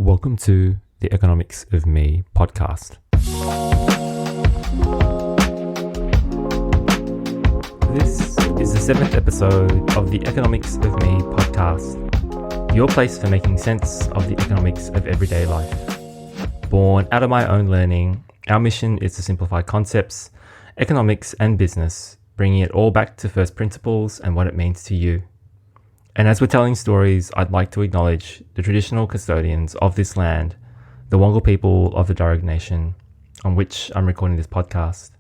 Welcome to the Economics of Me podcast. This is the 7th episode of the Economics of Me podcast, your place for making sense of the economics of everyday life. Born out of my own learning, our mission is to simplify concepts, economics and business, bringing it all back to first principles and what it means to you. And as we're telling stories, I'd like to acknowledge the traditional custodians of this land, the Wangal people of the Darug Nation, on which I'm recording this podcast.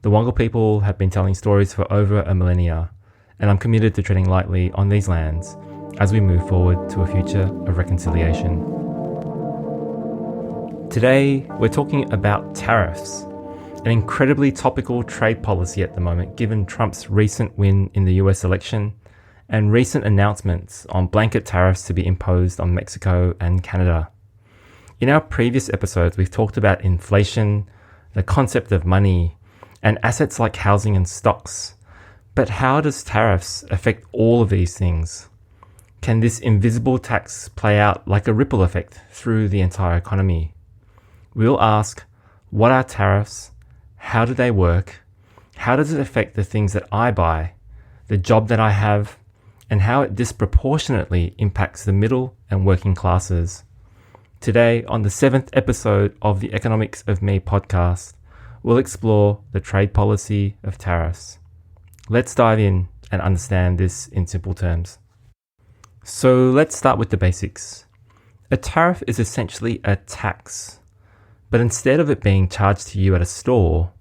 The Wangal people have been telling stories for over a millennia, and I'm committed to treading lightly on these lands as we move forward to a future of reconciliation. Today, we're talking about tariffs, an incredibly topical trade policy at the moment given Trump's recent win in the US election and recent announcements on blanket tariffs to be imposed on Mexico and Canada. In our previous episodes, we've talked about inflation, the concept of money, and assets like housing and stocks. But how does tariffs affect all of these things? Can this invisible tax play out like a ripple effect through the entire economy? We'll ask, what are tariffs? How do they work? How does it affect the things that I buy, the job that I have, and how it disproportionately impacts the middle and working classes? Today, on the 7th episode of the Economics of Me podcast, we'll explore the trade policy of tariffs. Let's dive in and understand this in simple terms. So let's start with the basics. A tariff is essentially a tax, but instead of it being charged to you at a store,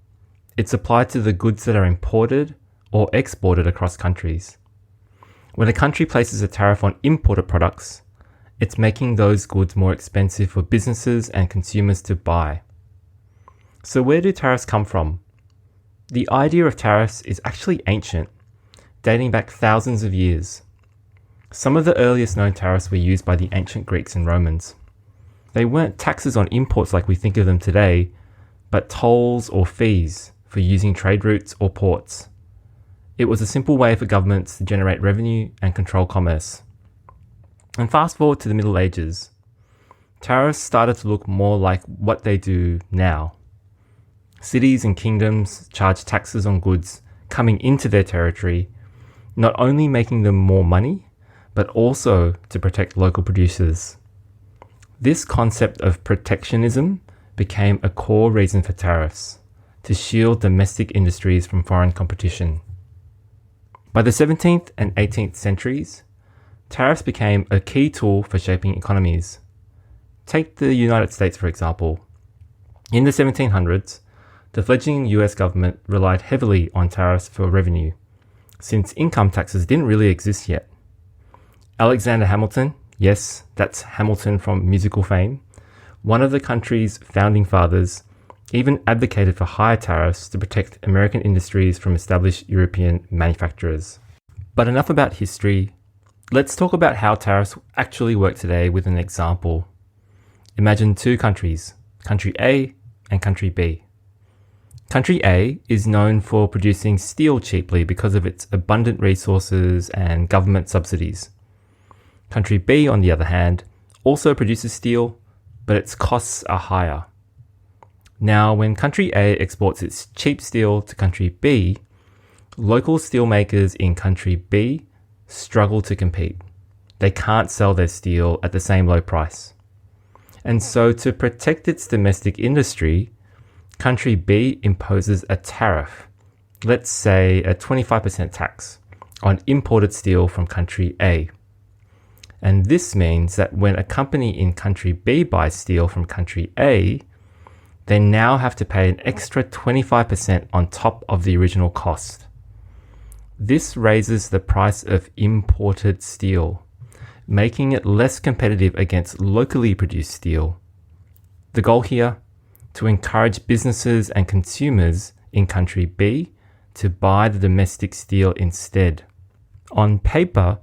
it's applied to the goods that are imported or exported across countries. When a country places a tariff on imported products, it's making those goods more expensive for businesses and consumers to buy. So where do tariffs come from? The idea of tariffs is actually ancient, dating back thousands of years. Some of the earliest known tariffs were used by the ancient Greeks and Romans. They weren't taxes on imports like we think of them today, but tolls or fees for using trade routes or ports. It was a simple way for governments to generate revenue and control commerce. And fast forward to the Middle Ages, tariffs started to look more like what they do now. Cities and kingdoms charge taxes on goods coming into their territory, not only making them more money, but also to protect local producers. This concept of protectionism became a core reason for tariffs, to shield domestic industries from foreign competition. By the 17th and 18th centuries, tariffs became a key tool for shaping economies. Take the United States, for example. In the 1700s, the fledgling US government relied heavily on tariffs for revenue, since income taxes didn't really exist yet. Alexander Hamilton, yes, that's Hamilton from musical fame, one of the country's founding fathers, even advocated for higher tariffs to protect American industries from established European manufacturers. But enough about history. Let's talk about how tariffs actually work today with an example. Imagine two countries, country A and country B. Country A is known for producing steel cheaply because of its abundant resources and government subsidies. Country B, on the other hand, also produces steel, but its costs are higher. Now, when country A exports its cheap steel to country B, local steelmakers in country B struggle to compete. They can't sell their steel at the same low price. And so to protect its domestic industry, country B imposes a tariff, let's say a 25% tax, on imported steel from country A. And this means that when a company in country B buys steel from country A, they now have to pay an extra 25% on top of the original cost. This raises the price of imported steel, making it less competitive against locally produced steel. The goal here? To encourage businesses and consumers in country B to buy the domestic steel instead. On paper,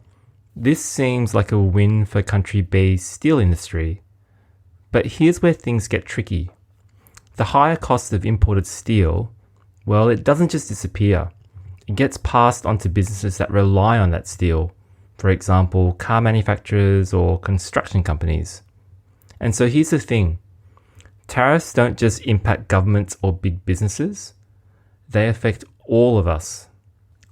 this seems like a win for country B's steel industry. But here's where things get tricky. The higher cost of imported steel, well, it doesn't just disappear. It gets passed on to businesses that rely on that steel, for example, car manufacturers or construction companies. And so here's the thing. Tariffs don't just impact governments or big businesses. They affect all of us.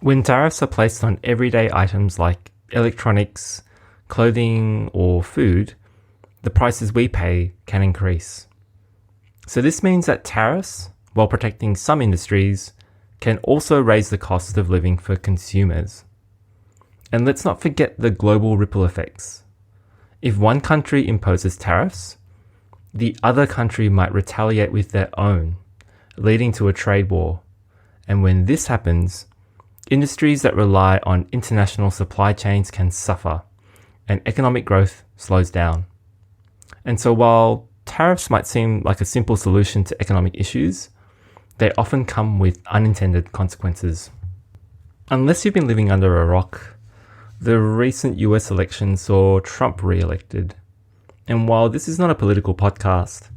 When tariffs are placed on everyday items like electronics, clothing, or food, the prices we pay can increase. So this means that tariffs, while protecting some industries, can also raise the cost of living for consumers. And let's not forget the global ripple effects. If one country imposes tariffs, the other country might retaliate with their own, leading to a trade war. And when this happens, industries that rely on international supply chains can suffer, and economic growth slows down. And so while tariffs might seem like a simple solution to economic issues, they often come with unintended consequences. Unless you've been living under a rock, the recent US election saw Trump re-elected. And while this is not a political podcast,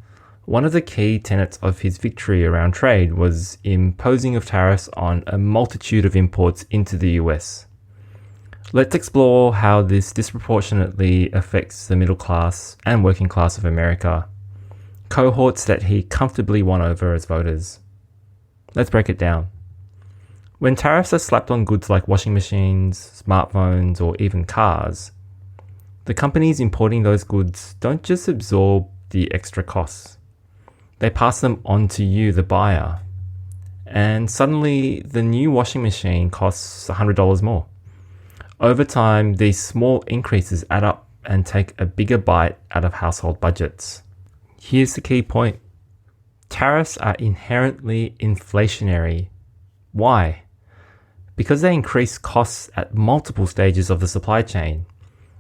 one of the key tenets of his victory around trade was imposing of tariffs on a multitude of imports into the US. Let's explore how this disproportionately affects the middle class and working class of America, cohorts that he comfortably won over as voters. Let's break it down. When tariffs are slapped on goods like washing machines, smartphones, or even cars, the companies importing those goods don't just absorb the extra costs. They pass them on to you, the buyer. And suddenly, the new washing machine costs $100 more. Over time, these small increases add up and take a bigger bite out of household budgets. Here's the key point. Tariffs are inherently inflationary. Why? Because they increase costs at multiple stages of the supply chain,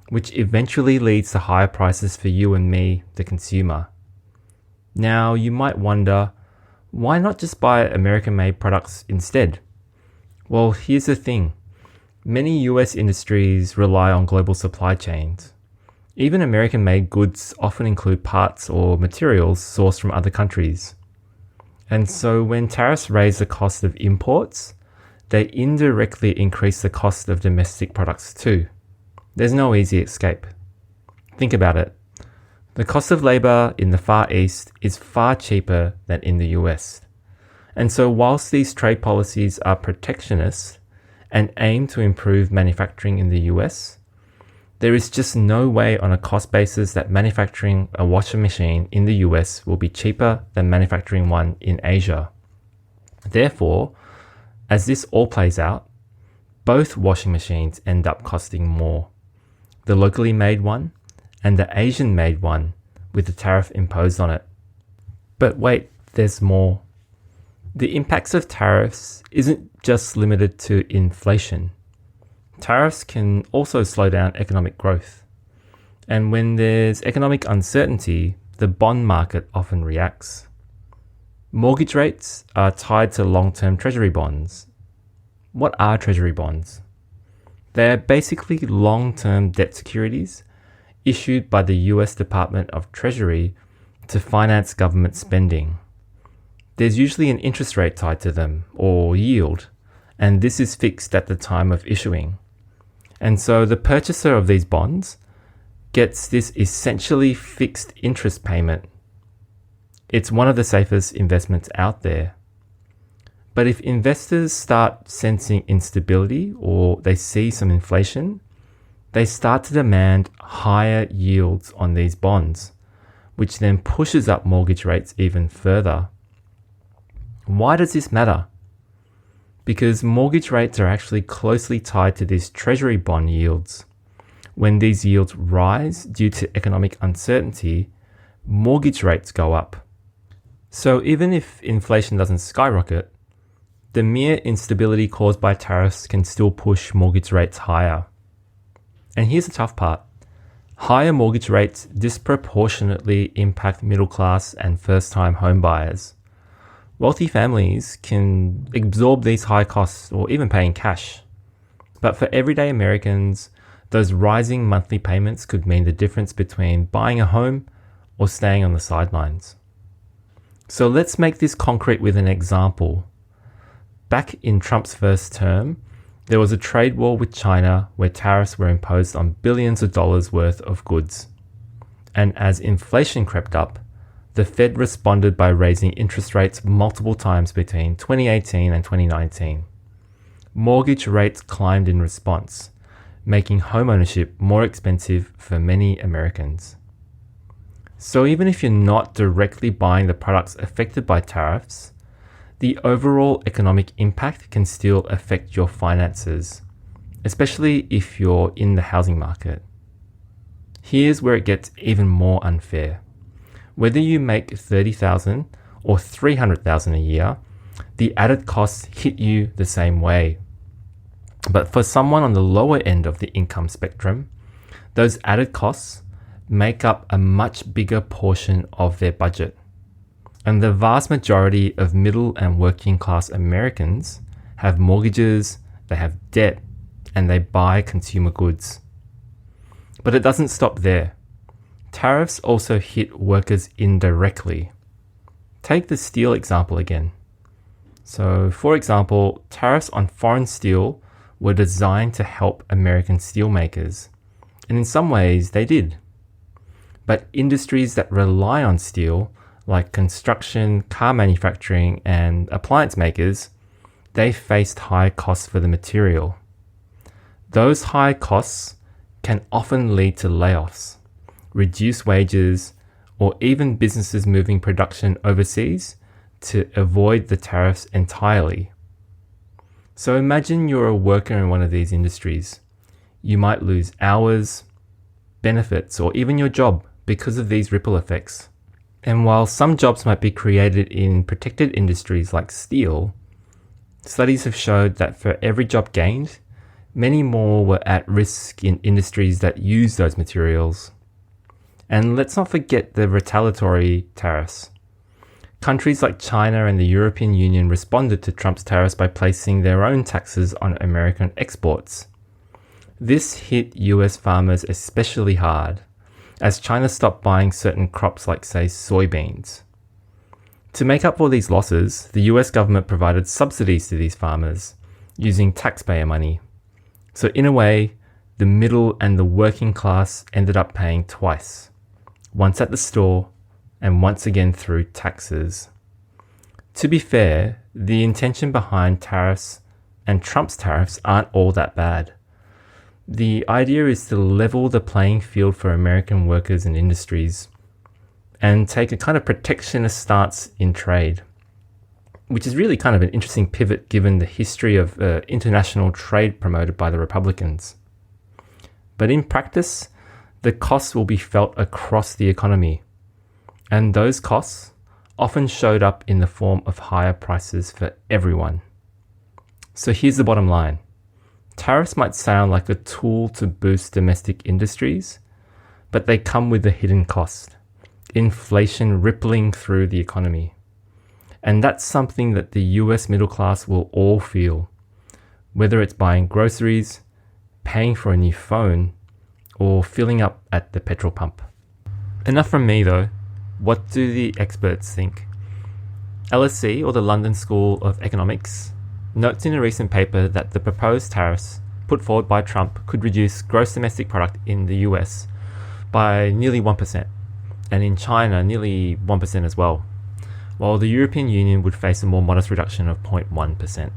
which eventually leads to higher prices for you and me, the consumer. Now, you might wonder, why not just buy American-made products instead? Well, here's the thing. Many US industries rely on global supply chains. Even American-made goods often include parts or materials sourced from other countries. And so when tariffs raise the cost of imports, they indirectly increase the cost of domestic products too. There's no easy escape. Think about it. The cost of labor in the Far East is far cheaper than in the US. And so whilst these trade policies are protectionist and aim to improve manufacturing in the US, there is just no way on a cost basis that manufacturing a washing machine in the US will be cheaper than manufacturing one in Asia. Therefore, as this all plays out, both washing machines end up costing more. The locally made one and the Asian made one with the tariff imposed on it. But wait, there's more. The impacts of tariffs isn't just limited to inflation. Tariffs can also slow down economic growth. And when there's economic uncertainty, the bond market often reacts. Mortgage rates are tied to long-term treasury bonds. What are treasury bonds? They are basically long-term debt securities issued by the US Department of Treasury to finance government spending. There's usually an interest rate tied to them, or yield, and this is fixed at the time of issuing. And so the purchaser of these bonds gets this essentially fixed interest payment. It's one of the safest investments out there. But if investors start sensing instability or they see some inflation, they start to demand higher yields on these bonds, which then pushes up mortgage rates even further. Why does this matter? Because mortgage rates are actually closely tied to these treasury bond yields. When these yields rise due to economic uncertainty, mortgage rates go up. So even if inflation doesn't skyrocket, the mere instability caused by tariffs can still push mortgage rates higher. And here's the tough part. Higher mortgage rates disproportionately impact middle class and first-time home buyers. Wealthy families can absorb these high costs or even pay in cash. But for everyday Americans, those rising monthly payments could mean the difference between buying a home or staying on the sidelines. So let's make this concrete with an example. Back in Trump's first term, there was a trade war with China where tariffs were imposed on billions of dollars worth of goods. And as inflation crept up, the Fed responded by raising interest rates multiple times between 2018 and 2019. Mortgage rates climbed in response, making homeownership more expensive for many Americans. So even if you're not directly buying the products affected by tariffs, the overall economic impact can still affect your finances, especially if you're in the housing market. Here's where it gets even more unfair. Whether you make $30,000 or $300,000 a year, the added costs hit you the same way. But for someone on the lower end of the income spectrum, those added costs make up a much bigger portion of their budget. And the vast majority of middle and working class Americans have mortgages, they have debt, and they buy consumer goods. But it doesn't stop there. Tariffs also hit workers indirectly. Take the steel example again. So, for example, tariffs on foreign steel were designed to help American steelmakers, and in some ways they did. But industries that rely on steel, like construction, car manufacturing, and appliance makers, they faced high costs for the material. Those high costs can often lead to layoffs, reduced wages, or even businesses moving production overseas to avoid the tariffs entirely. So imagine you're a worker in one of these industries. You might lose hours, benefits, or even your job because of these ripple effects. And while some jobs might be created in protected industries like steel, studies have showed that for every job gained, many more were at risk in industries that use those materials. And let's not forget the retaliatory tariffs. Countries like China and the European Union responded to Trump's tariffs by placing their own taxes on American exports. This hit US farmers especially hard, as China stopped buying certain crops like, say, soybeans. To make up for these losses, the US government provided subsidies to these farmers, using taxpayer money. So in a way, the middle and the working class ended up paying twice, once at the store and once again through taxes. To be fair, the intention behind tariffs and Trump's tariffs aren't all that bad. The idea is to level the playing field for American workers and industries and take a kind of protectionist stance in trade, which is really kind of an interesting pivot given the history of international trade promoted by the Republicans. But in practice, the costs will be felt across the economy. And those costs often showed up in the form of higher prices for everyone. So here's the bottom line. Tariffs might sound like a tool to boost domestic industries, but they come with a hidden cost: inflation rippling through the economy. And that's something that the US middle class will all feel, whether it's buying groceries, paying for a new phone, or filling up at the petrol pump. Enough from me though. What do the experts think? LSE, or the London School of Economics, notes in a recent paper that the proposed tariffs put forward by Trump could reduce gross domestic product in the US by nearly 1%, and in China nearly 1% as well, while the European Union would face a more modest reduction of 0.1%.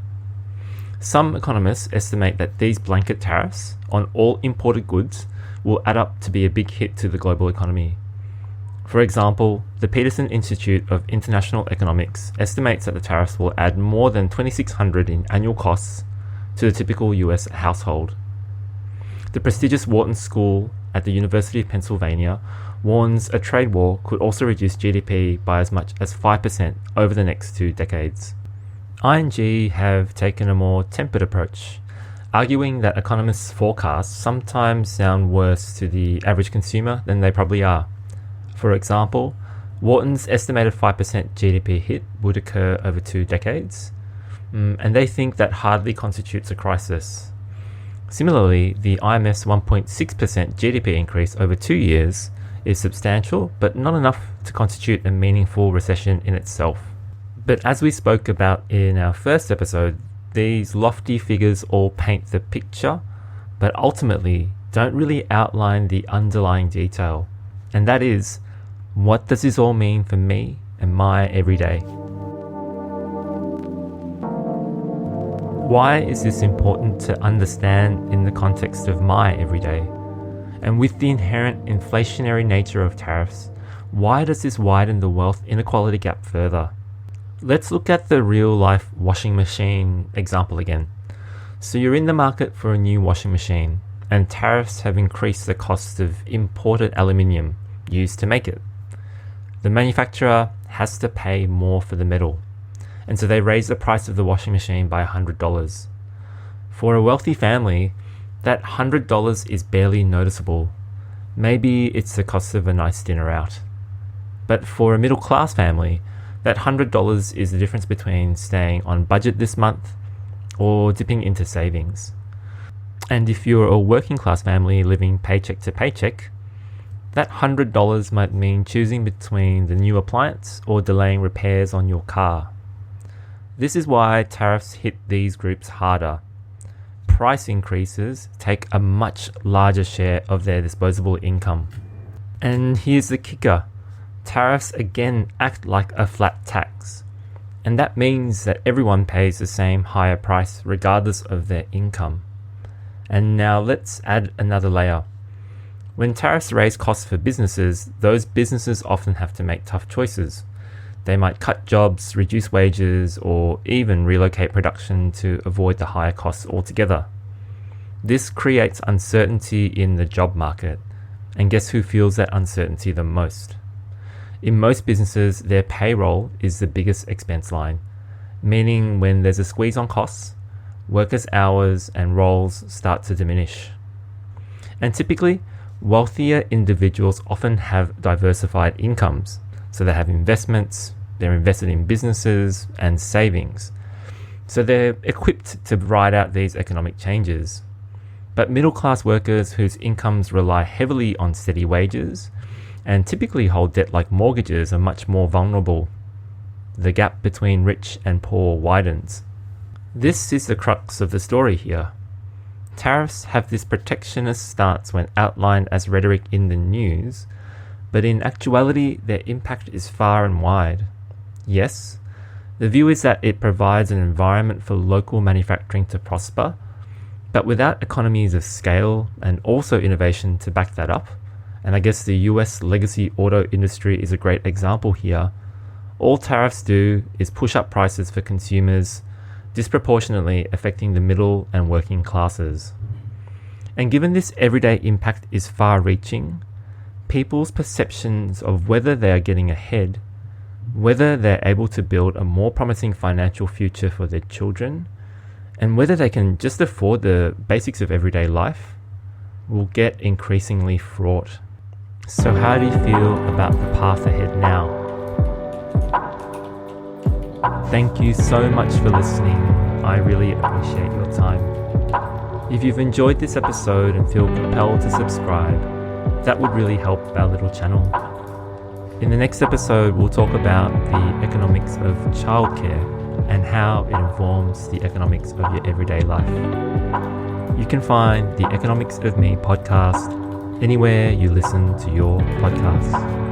Some economists estimate that these blanket tariffs on all imported goods will add up to be a big hit to the global economy. For example, the Peterson Institute of International Economics estimates that the tariffs will add more than $2,600 in annual costs to the typical US household. The prestigious Wharton School at the University of Pennsylvania warns a trade war could also reduce GDP by as much as 5% over the next 2 decades. ING have taken a more tempered approach, arguing that economists' forecasts sometimes sound worse to the average consumer than they probably are. For example, Wharton's estimated 5% GDP hit would occur over 2 decades, and they think that hardly constitutes a crisis. Similarly, the IMF's 1.6% GDP increase over 2 years is substantial, but not enough to constitute a meaningful recession in itself. But as we spoke about in our first episode, these lofty figures all paint the picture, but ultimately don't really outline the underlying detail. And that is, what does this all mean for me and my everyday? Why is this important to understand in the context of my everyday? And with the inherent inflationary nature of tariffs, why does this widen the wealth inequality gap further? Let's look at the real-life washing machine example again. So you're in the market for a new washing machine, and tariffs have increased the cost of imported aluminium used to make it. The manufacturer has to pay more for the metal, and so they raise the price of the washing machine by $100. For a wealthy family, that $100 is barely noticeable. Maybe it's the cost of a nice dinner out. But for a middle-class family, that $100 is the difference between staying on budget this month or dipping into savings. And if you're a working-class family living paycheck to paycheck, that $100 might mean choosing between the new appliance or delaying repairs on your car. This is why tariffs hit these groups harder. Price increases take a much larger share of their disposable income. And here's the kicker. Tariffs again act like a flat tax. And that means that everyone pays the same higher price regardless of their income. And now let's add another layer. When tariffs raise costs for businesses, those businesses often have to make tough choices. They might cut jobs, reduce wages, or even relocate production to avoid the higher costs altogether. This creates uncertainty in the job market. And guess who feels that uncertainty the most? In most businesses, their payroll is the biggest expense line, meaning when there's a squeeze on costs, workers' hours and roles start to diminish. And typically, wealthier individuals often have diversified incomes. So they have investments, they're invested in businesses and savings. So they're equipped to ride out these economic changes. But middle-class workers whose incomes rely heavily on steady wages and typically hold debt like mortgages are much more vulnerable. The gap between rich and poor widens. This is the crux of the story here. Tariffs have this protectionist stance when outlined as rhetoric in the news, but in actuality, their impact is far and wide. Yes, the view is that it provides an environment for local manufacturing to prosper, but without economies of scale and also innovation to back that up, and I guess the US legacy auto industry is a great example here, all tariffs do is push up prices for consumers, disproportionately affecting the middle and working classes. And given this everyday impact is far-reaching, people's perceptions of whether they are getting ahead, whether they're able to build a more promising financial future for their children, and whether they can just afford the basics of everyday life, will get increasingly fraught. So how do you feel about the path ahead now? Thank you so much for listening. I really appreciate your time. If you've enjoyed this episode and feel compelled to subscribe, that would really help our little channel. In the next episode, we'll talk about the economics of childcare and how it informs the economics of your everyday life. You can find the Economics of Me podcast anywhere you listen to your podcasts.